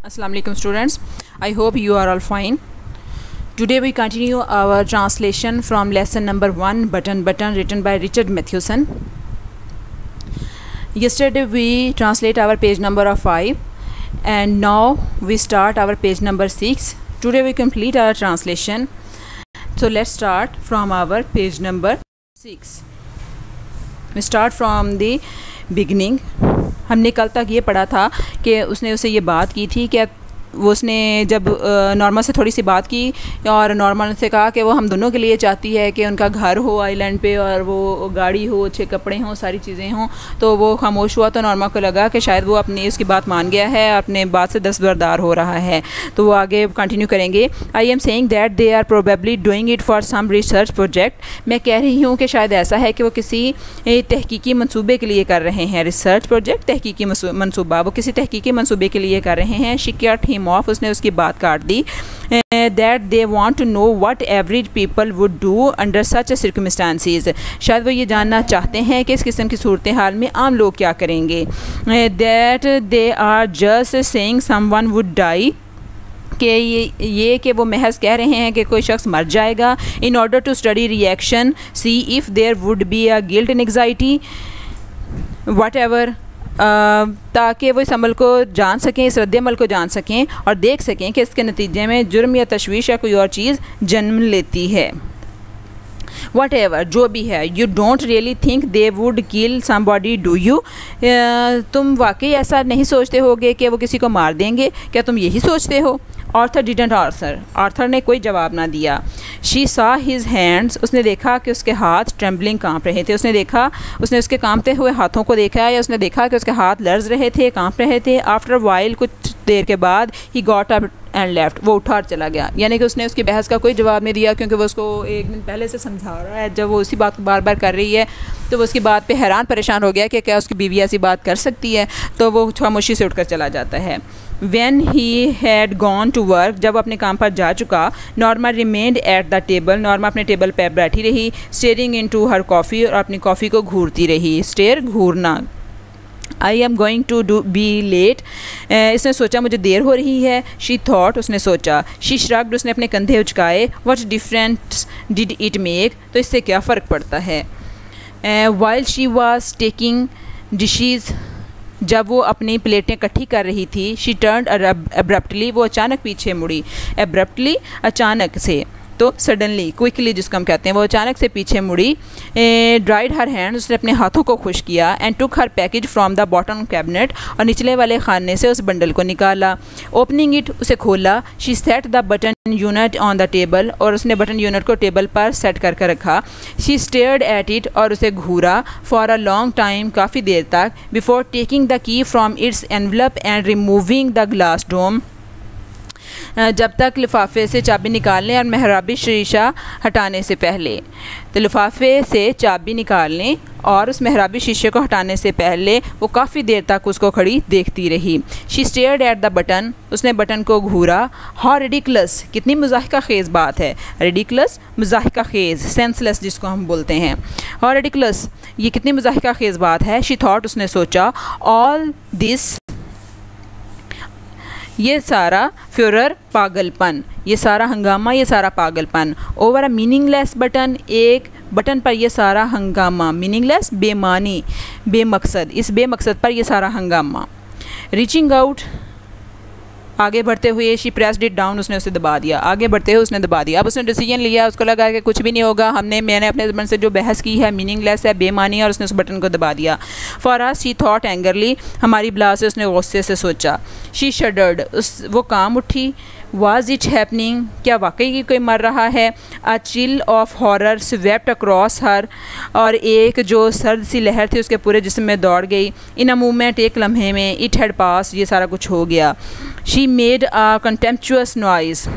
Assalamu alaikum students. I hope you are all fine. Today we continue our translation from lesson number 1, Button written by Richard Matheson. Yesterday we translate our page number of 5 and now we start our page number 6. Today we complete our translation. So let's start from our page number 6. We start from the beginning. हमने कल तक ये पढ़ा था कि उसने उसे ये बात की थी कि वो उसने जब नॉर्मल से थोड़ी सी बात की और नॉर्मल से कहा कि वो हम दोनों के लिए चाहती है कि उनका घर हो आइलैंड पे और वो गाड़ी हो, अच्छे कपड़े हों, सारी चीज़ें हों। तो वो खामोश हुआ तो नॉर्मल को लगा कि शायद वो अपनी उसकी बात मान गया है, अपने बात से दस्तबरदार हो रहा है। तो वो आगे कंटिन्यू करेंगे। I am saying that they are probably doing it for some research project. मैं कह रही हूँ कि शायद ऐसा है कि वो किसी तहकीकी मंसूबे के लिए कर रहे हैं। रिसर्च प्रोजेक्ट, तहकीकी मंसूबा, वो किसी तहकीकी मंसूबे के लिए कर रहे हैं। शी कट हिम ऑफ, उसने उसकी बात काट दी। That they want to know what average people would do under such circumstances. शायद वो ये जानना चाहते हैं कि इस किस्म की सूरत हाल में आम लोग क्या करेंगे। That they are just saying someone would die, कि ये कि वो महज कह रहे हैं कि कोई शख्स मर जाएगा। In order to study reaction see if there would be a guilt and anxiety whatever, ताकि वो इस अमल को जान सकें, इस रद्द-ए-अमल को जान सकें और देख सकें कि इसके नतीजे में जुर्म या तशवीश या कोई और चीज़ जन्म लेती है। वट एवर, जो भी है। You don't really think they would kill somebody, do you? तुम वाकई ऐसा नहीं सोचते होगे कि वो किसी को मार देंगे? क्या तुम यही सोचते हो? आर्थर डिडंट आंसर, आर्थर ने कोई जवाब ना दिया। शी सा हिज हैंड्स, उसने देखा कि उसके हाथ ट्रेम्बलिंग काँप रहे थे। उसने उसके कांपते हुए हाथों को देखा, या उसने देखा कि उसके हाथ लर्ज रहे थे, काँप रहे थे। आफ्टर वाइल, कुछ देर के बाद, he got up and left, वो उठा और चला गया। यानी कि उसने उसकी बहस का कोई जवाब नहीं दिया, क्योंकि वो उसको एक दिन पहले से समझा रहा है। जब वो उसी बात को बार बार कर रही है तो वो उसकी बात पे हैरान परेशान हो गया कि क्या उसकी बीवी ऐसी बात कर सकती है। तो वो खामोशी से उठकर चला जाता है। When he had gone to work, जब अपने काम पर जा चुका, Norma remained at the table, Norma अपने टेबल पर बैठी रही। staring into her coffee, और अपनी कॉफ़ी को घूरती रही। stare, घूरना। I am going to be late, इसने सोचा मुझे देर हो रही है। शी थॉट, उसने सोचा। शी श्रग्ड, उसने अपने कंधे उचकाए। What difference did it make, तो इससे क्या फ़र्क पड़ता है। While she was taking dishes, जब वो अपनी प्लेटें इकट्ठी कर रही थी। शी टर्न्ड अब्रप्टली, वो अचानक पीछे मुड़ी। अब्रप्टली, अचानक से। तो सडनली, क्विकली जिसको हम कहते हैं, वो अचानक से पीछे मुड़ी। ड्राइड हर हैंड, उसने अपने हाथों को खुश किया। And took her package from the bottom cabinet, और निचले वाले खाने से उस बंडल को निकाला। ओपनिंग इट, उसे खोला। She set the button unit on the table, और उसने बटन यूनिट को टेबल पर सेट कर रखा। शी स्टेयर्ड एट इट, और उसे घूरा। फॉर अ लॉन्ग टाइम, काफ़ी देर तक। Before taking the key from its envelope and removing the glass dome, जब तक लिफाफे से चाबी निकालने और मेहराबी शीशा हटाने से पहले। तो लिफाफे से चाबी निकालने और उस मेहराबी शीशे को हटाने से पहले वो काफ़ी देर तक उसको खड़ी देखती रही। She stared at the button, उसने बटन को घूरा। हाउ रिडिकुलस, कितनी मज़ाहिका खेज़ बात है। रिडिकुलस, मज़ाहिका खेज़, सेंसलेस जिसको हम बोलते हैं। हाउ रिडिकुलस, ये कितनी मज़ाहिका खेज़ बात है। शी थॉट, उसने सोचा। ऑल दिस, ये सारा फ्यूरर, पागलपन, ये सारा हंगामा, ये सारा पागलपन। ओवर अ मीनिंगलेस बटन, एक बटन पर ये सारा हंगामा। मीनिंगलेस, बेमानी, बेमकसद, इस बेमकसद पर ये सारा हंगामा। रीचिंग आउट, आगे बढ़ते हुए। शी प्रेस्ड इट डाउन, उसने उसे दबा दिया। आगे बढ़ते हुए उसने दबा दिया। अब उसने डिसीजन लिया, उसको लगा कि कुछ भी नहीं होगा। मैंने अपने ज़बान से जो बहस की है मीनिंगलेस है, बेमानी, और उसने उस बटन को दबा दिया। For us she thought angrily, हमारी बिला से उसने गुस्से से सोचा। शी शडर्ड, वो काम उठी। वाज इट हैपनिंग, क्या वाकई की कोई मर रहा है। A chill of horror swept across her, और एक जो सर्द सी लहर थी उसके पूरे जिस्म में दौड़ गई। इन अ मूवमेंट, एक लम्हे में। इट हैड पास, ये सारा कुछ हो गया। She made a contemptuous noise,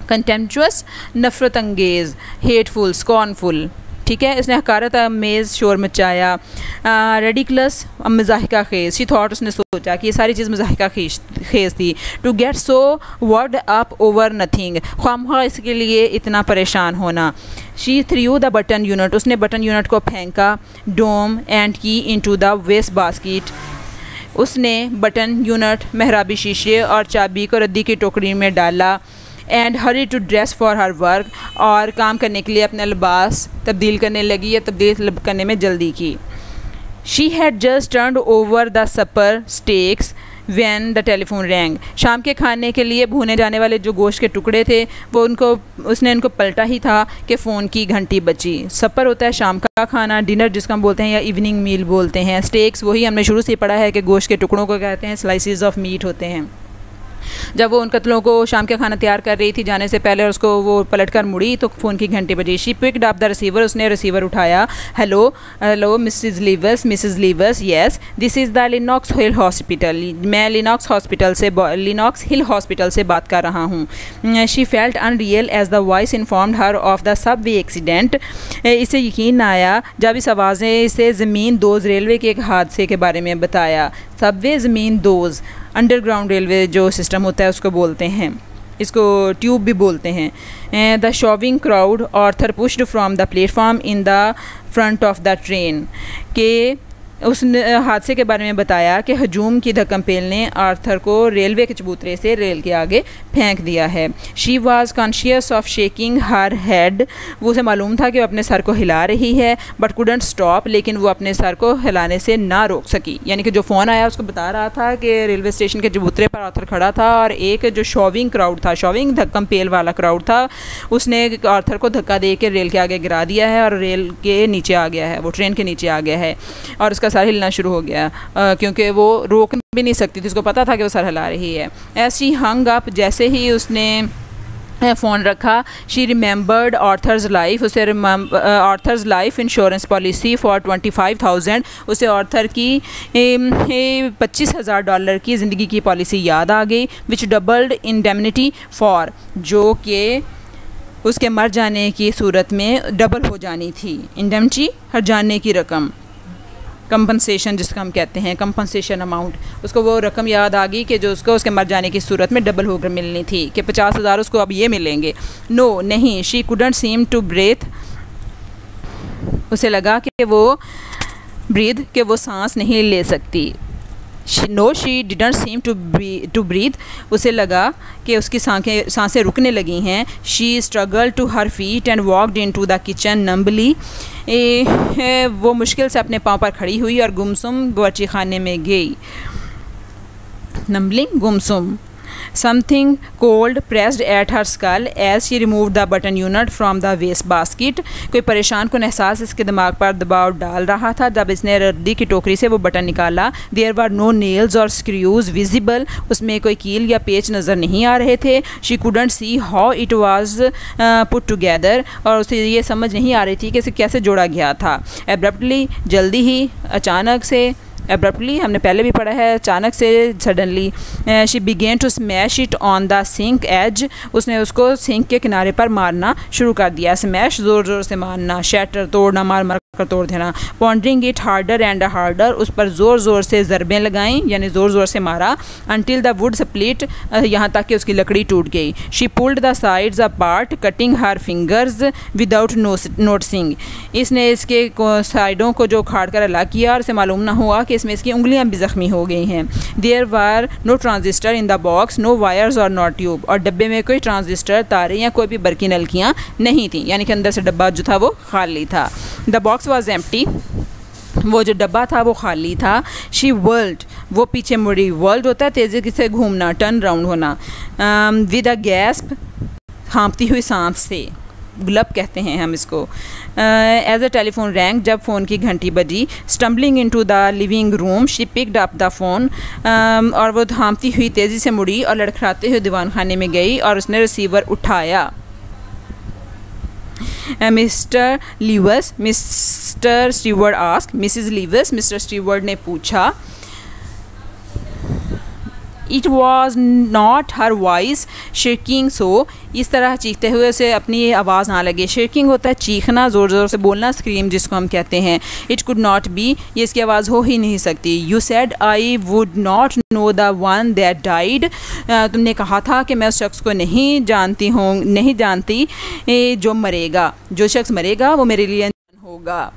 contemptuous, नफ़रत अंगेज़, हेटफुल, स्कॉर्नफुल, ठीक है। इसने हकारत अमेज़ शोर मचाया। रेडिकुलस, मज़ाहिका खेज़। शी थॉट, उसने सोचा कि ये सारी चीज़ मज़ाहिका खेज़ थी। To get so worked up over nothing, ख्वामख्वाह इसके लिए इतना परेशान होना। She threw the button unit, उसने बटन यूनिट को फेंका। Dome and key into the waste basket, उसने बटन यूनिट, मेहराबी शीशे और चाबी को रद्दी की टोकरी में डाला and hurried to dress for her work, और काम करने के लिए अपना लिबास तब्दील करने लगी या तब्दील करने में जल्दी की। She had just turned over the supper steaks when the telephone rang. शाम के खाने के लिए भुने जाने वाले जो गोश्त के टुकड़े थे वो उसने उनको पलटा ही था कि फ़ोन की घंटी बची। सपर होता है शाम का खाना, डिनर जिसको हम बोलते हैं या इवनिंग मील बोलते हैं। स्टेक्स वही हमने शुरू से पढ़ा है कि गोश्त के टुकड़ों को कहते हैं, स्लाइसेस ऑफ मीट होते हैं। जब वो उन कत्लों को शाम का खाना तैयार कर रही थी जाने से पहले और उसको वो पलट कर मुड़ी तो फ़ोन की घंटी बजी। She picked up the receiver, उसने रिसीवर उठाया। Hello hello Mrs Leavers, yes this is the Lenox Hill Hospital, मैं लिनॉक्स हिल हॉस्पिटल से बात कर रहा हूँ। She felt unreal as the voice informed her of the subway accident. इसे यकीन आया जब इस आवाज़ें इसे ज़मीन दोज़ रेलवे के एक हादसे के बारे में बताया। सबवे ज़मीन दोज़ अंडरग्राउंड रेलवे जो सिस्टम होता है उसको बोलते हैं, इसको ट्यूब भी बोलते हैं। The shoving crowd Arthur pushed from the platform in the front of the train के उस हादसे के बारे में बताया कि हजूम की धक्कमपेल ने आर्थर को रेलवे के चबूतरे से रेल के आगे फेंक दिया है। She was conscious of shaking her head, वो उसे मालूम था कि वो अपने सर को हिला रही है, बट कुडंट स्टॉप, लेकिन वो अपने सर को हिलाने से ना रोक सकी। यानी कि जो फ़ोन आया उसको बता रहा था कि रेलवे स्टेशन के चबूतरे पर आर्थर खड़ा था और एक जो शॉविंग क्राउड था, शॉविंग धक्कमपेल वाला क्राउड था, उसने आर्थर को धक्का दे के रेल के आगे गिरा दिया है और रेल के नीचे आ गया है, वो ट्रेन के नीचे आ गया है और उसका सर हिलना शुरू हो गया क्योंकि वो रोक भी नहीं सकती थी, उसको पता था कि वो सर हिला रही है। ऐसी हंग अप, जैसे ही उसने फ़ोन रखा, शी रिमेंबर्ड आर्थर्स लाइफ, उसे Arthur's life insurance policy for 25,000, उसे आर्थर की $25,000 की ज़िंदगी की पॉलिसी याद आ गई, विच डबल्ड इंडेमनिटी फॉर, जो कि उसके मर जाने की सूरत में डबल हो जानी थी। इंडेमनिटी हर जाने की रकम, कंपनसेशन जिसका हम कहते हैं, कंपनसेशन अमाउंट, उसको वो रकम याद आ गई कि जो उसको उसके मर जाने की सूरत में डबल होकर मिलनी थी कि 50,000 उसको अब ये मिलेंगे। नो नहीं, she couldn't seem to breathe, उसे लगा कि वो सांस नहीं ले सकती। No she didn't seem to breathe, उसे लगा कि उसकी सांसें रुकने लगी हैं। She struggle to her feet and walked into the kitchen numbly, वो मुश्किल से अपने पाँव पर खड़ी हुई और गुमसुम बावर्ची खाने में गई। नम्बलिंग, गुमसुम। Something cold pressed at her skull as she removed the button unit from the waste basket. कोई परेशान कुन एहसास इसके दिमाग पर दबाव डाल रहा था जब इसने रद्दी की टोकरी से वो बटन निकाला। There were no nails or screws visible, उसमें कोई कील या पेच नज़र नहीं आ रहे थे। She couldn't see how it was put together, और उसे ये समझ नहीं आ रही थी कि इसे कैसे जोड़ा गया था। Abruptly, जल्दी ही, अचानक से, एब्रप्टली हमने पहले भी पढ़ा है, अचानक से, suddenly. She began to smash it on the sink edge, उसने उसको सिंक के किनारे पर मारना शुरू कर दिया। स्मैश ज़ोर ज़ोर से मारना, शैटर तोड़ना, मार मार कर तोड़ देना। Pondering it harder and harder, उस पर ज़ोर ज़ोर से ज़रबें लगाईं, यानी ज़ोर ज़ोर से मारा। अनटिल द वुड स्प्लिट, यहाँ तक कि उसकी लकड़ी टूट गई। She pulled the sides apart cutting her fingers without noticing, इसने इसके साइडों को जो उखाड़ कर अलग किया और इसे मालूम ना हुआ कि इसमें इसकी उंगलियां भी ज़ख्मी हो गई हैं। There were no transistor in the box, no wires और नॉट ट्यूब, और डब्बे में कोई ट्रांजिस्टर, तारे या कोई भी बरकी नलकियाँ नहीं थी, यानी कि अंदर से डब्बा जो था वो खाली था। द बॉक्स वॉज एम्प्टी, वो जो डब्बा था वो खाली था। शी वर्ल्ड, वो पीछे मुड़ी, वर्ल्ड होता है तेज़ी से घूमना, टर्न राउंड होना। विद अ गैस्प, हाँपती हुई सांस से, ग्लब कहते हैं हम इसको। एज अ टेलीफोन रैंक, जब फ़ोन की घंटी बजी। Stumbling into the living room, she picked up the phone, और वो हाँपती हुई तेज़ी से मुड़ी और लड़खड़ाते हुए दीवान खाने में गई और उसने रिसीवर उठाया। Mr Leavers, Mr Steward ask, Mrs Leavers, Mr Steward ने पूछा। It was not her voice shaking so, इस तरह चीखते हुए उसे अपनी आवाज़ ना लगे। शेकिंग होता है चीखना, ज़ोर ज़ोर से बोलना, स्क्रीम जिसको हम कहते हैं। इट कुड नॉट बी, ये इसकी आवाज़ हो ही नहीं सकती। You said I would not know the one that died, तुमने कहा था कि मैं उस शख्स को नहीं जानती जो मरेगा, जो शख्स मरेगा वो मेरे लिए होगा।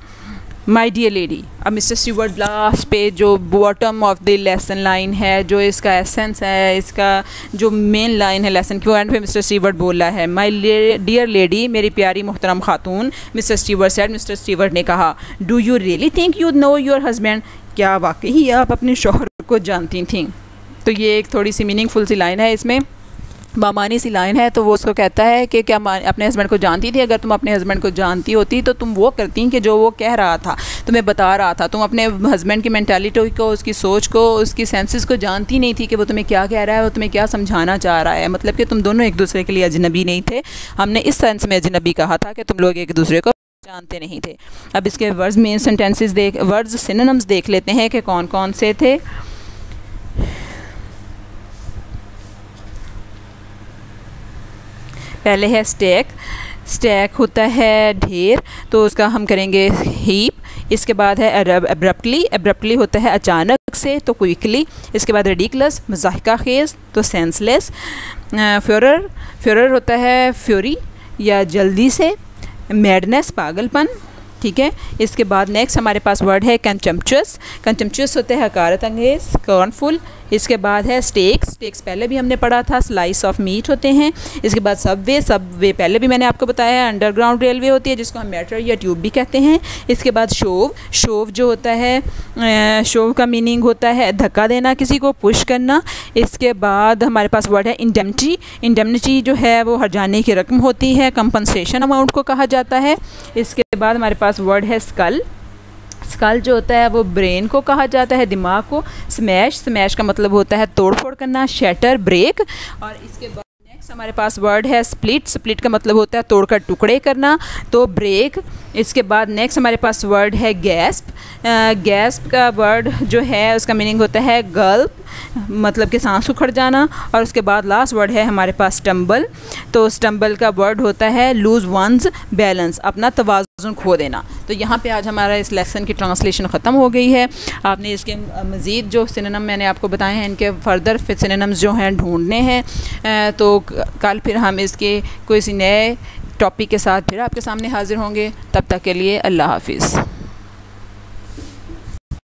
My dear lady. अब मिस्टर स्टीवर्ट लास्ट पे जो bottom of the lesson line है, जो इसका एसेंस है, इसका जो मेन लाइन है लेसन की, वो एंड पे मिस्टर स्टीवर्ट बोला है माय डियर लेडी, मेरी प्यारी मोहतरम खातून। Mister Stewart said, mister Stewart ने कहा, do you really think you know your husband, क्या वाकई आप अपने शौहर को जानती थी। तो ये एक थोड़ी सी मीनिंगफुल सी लाइन है, इसमें बामानी सी लाइन है। तो वो उसको कहता है कि क्या अपने हस्बैंड को जानती थी, अगर तुम अपने हस्बैंड को जानती होती तो तुम वो करती कि जो वो कह रहा था, तुम्हें बता रहा था। तुम अपने हस्बैंड की मेंटालिटी को, उसकी सोच को, उसकी सेंसेस को जानती नहीं थी कि वो तुम्हें क्या कह रहा है, वो तुम्हें क्या समझाना चाह रहा है। मतलब कि तुम दोनों एक दूसरे के लिए अजनबी नहीं थे। हमने इस सेंस में अजनबी कहा था कि तुम लोग एक दूसरे को जानते नहीं थे। अब इसके words main sentences words synonyms देख लेते हैं कि कौन कौन से थे। पहले है स्टैक। स्टैक होता है ढेर, तो उसका हम करेंगे हीप। इसके बाद है एब्रप्टली। एब्रप्टली होता है अचानक से, तो क्विकली। इसके बाद रेडिकुलस, मज़ाहिका खेज़, तो सेंसलेस। फ्योरर। फ्योरर होता है फ्यूरी या जल्दी से। मैडनेस, पागलपन। ठीक है। इसके बाद नेक्स्ट हमारे पास वर्ड है कंटेम्पचुअस। कंटेम्पचुअस होते हैं हकारत अंगेज, स्कॉर्नफुल। इसके बाद है स्टेक्स। स्टेक्स पहले भी हमने पढ़ा था, स्लाइस ऑफ मीट होते हैं। इसके बाद सबवे। सबवे पहले भी मैंने आपको बताया है, अंडरग्राउंड रेलवे होती है जिसको हम मेट्रो या ट्यूब भी कहते हैं। इसके बाद शोव। शोव जो होता है, शोव का मीनिंग होता है धक्का देना, किसी को पुश करना। इसके बाद हमारे पास वर्ड है इंडेमनिटी। इंडेमनिटी जो है वो हर्जाने की रकम होती है, कंपनसेशन अमाउंट को कहा जाता है। इसके बाद हमारे पास वर्ड है स्कल। स्कल जो होता है वो ब्रेन को कहा जाता है, दिमाग को। स्मैश। स्मैश का मतलब होता है तोड़ फोड़ करना। Shatter, break. और इसके बाद नेक्स्ट हमारे पास वर्ड है स्प्लिट। स्प्लिट का मतलब होता है तोड़कर टुकड़े करना, तो ब्रेक। इसके बाद नेक्स्ट हमारे पास वर्ड है गैस्प। गैस्प का वर्ड जो है उसका मीनिंग होता है गल्प, मतलब कि सांस उखड़ जाना। और उसके बाद लास्ट वर्ड है हमारे पास स्टम्बल। तो स्टम्बल का वर्ड होता है लूज़ वंस बैलेंस, अपना तवाज़ुन खो देना। तो यहाँ पे आज हमारा इस लेसन की ट्रांसलेशन ख़त्म हो गई है। आपने इसके मज़ीद जो सिनोनिम मैंने आपको बताए हैं, इनके फर्दर सिनोनिम्स जो हैं ढूंढने हैं। तो कल फिर हम इसके कोई नए टॉपिक के साथ फिर आपके सामने हाज़िर होंगे। तब तक के लिए अल्लाह हाफिज़।